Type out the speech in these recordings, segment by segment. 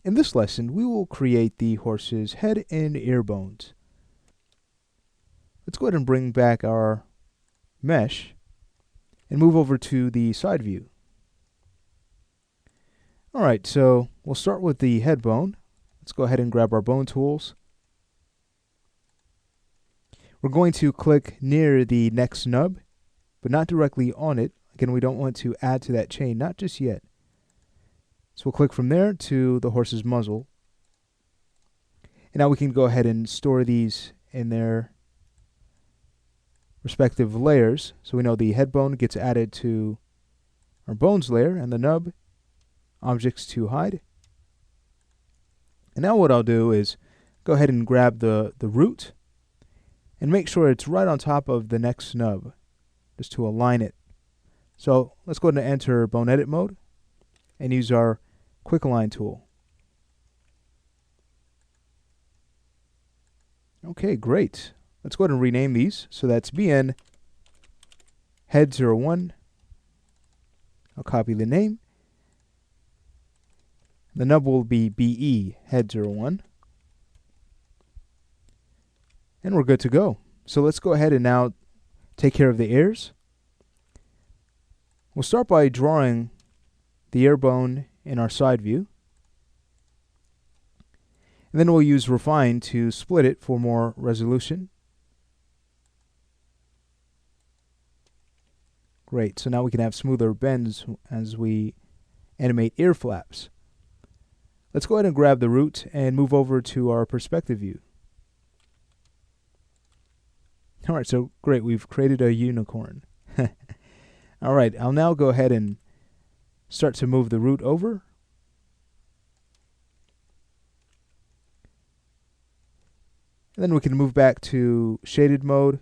In this lesson, we will create the horse's head and ear bones. Let's go ahead and bring back our mesh and move over to the side view. Alright, so we'll start with the head bone. Let's go ahead and grab our bone tools. We're going to click near the neck snub, but not directly on it. Again, we don't want to add to that chain, not just yet. So we'll click from there to the horse's muzzle. And now we can go ahead and store these in their respective layers. So we know the head bone gets added to our bones layer and the nub, objects to hide. And now what I'll do is go ahead and grab the root and make sure it's right on top of the neck snub, just to align it. So let's go ahead and enter bone edit mode and use our quick align tool. Okay, great. Let's go ahead and rename these. So that's BN head 01. I'll copy the name. The nub will be BE head 01. And we're good to go. So let's go ahead and now take care of the ears. We'll start by drawing the ear bone in our side view. And then we'll use Refine to split it for more resolution. Great, so now we can have smoother bends as we animate ear flaps. Let's go ahead and grab the root and move over to our perspective view. Alright, so great, we've created a unicorn. Alright, I'll now go ahead and start to move the root over. And then we can move back to shaded mode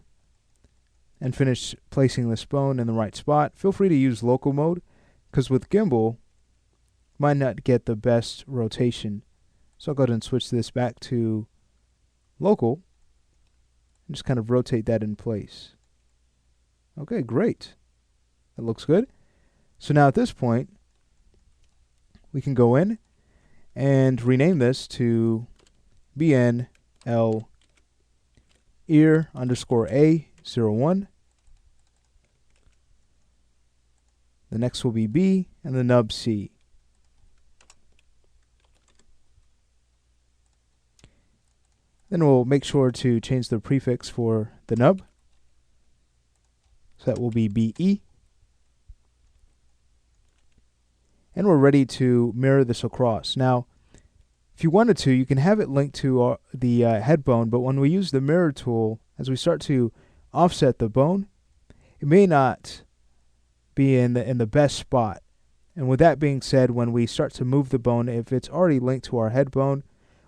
and finish placing this bone in the right spot. Feel free to use local mode, because with gimbal, might not get the best rotation. So I'll go ahead and switch this back to local and just kind of rotate that in place. Okay, great. That looks good. So now at this point, we can go in and rename this to BNL ear underscore A01. The next will be B and the nub C. Then we'll make sure to change the prefix for the nub. So that will be BE. And we're ready to mirror this across. Now, if you wanted to, you can have it linked to the head bone, but when we use the mirror tool, as we start to offset the bone, it may not be in the best spot. And with that being said, when we start to move the bone, if it's already linked to our head bone,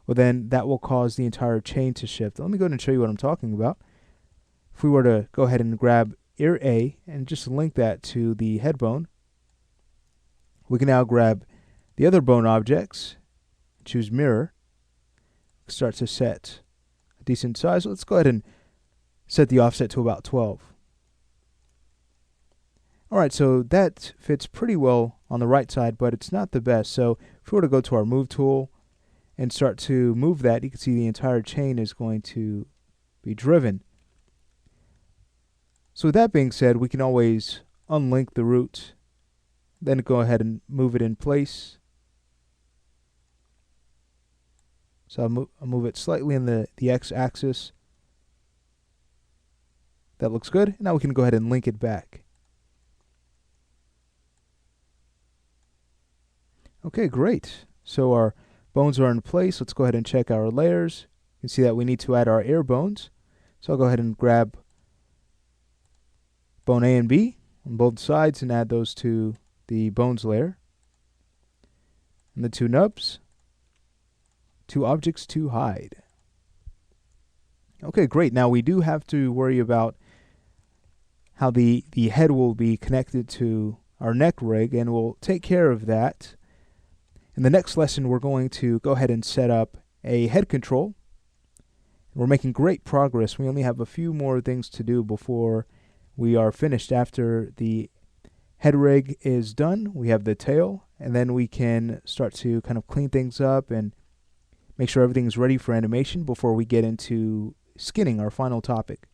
well then that will cause the entire chain to shift. Let me go ahead and show you what I'm talking about. If we were to go ahead and grab ear A and just link that to the head bone, we can now grab the other bone objects, choose mirror, start to set a decent size. Let's go ahead and set the offset to about 12. Alright, so that fits pretty well on the right side, but it's not the best. So if we were to go to our move tool and start to move that, you can see the entire chain is going to be driven. So with that being said, we can always unlink the root, then go ahead and move it in place. So I'll move it slightly in the x-axis. That looks good. Now we can go ahead and link it back. Okay, great. So our bones are in place. Let's go ahead and check our layers. You can see that we need to add our ear bones. So I'll go ahead and grab bone A and B on both sides and add those to the bones layer. And the two nubs. Two objects to hide. Okay, great. Now we do have to worry about how the head will be connected to our neck rig, and we'll take care of that. In the next lesson, we're going to go ahead and set up a head control. We're making great progress. We only have a few more things to do before we are finished after the head rig is done. We have the tail, and then we can start to kind of clean things up and make sure everything's ready for animation before we get into skinning, our final topic.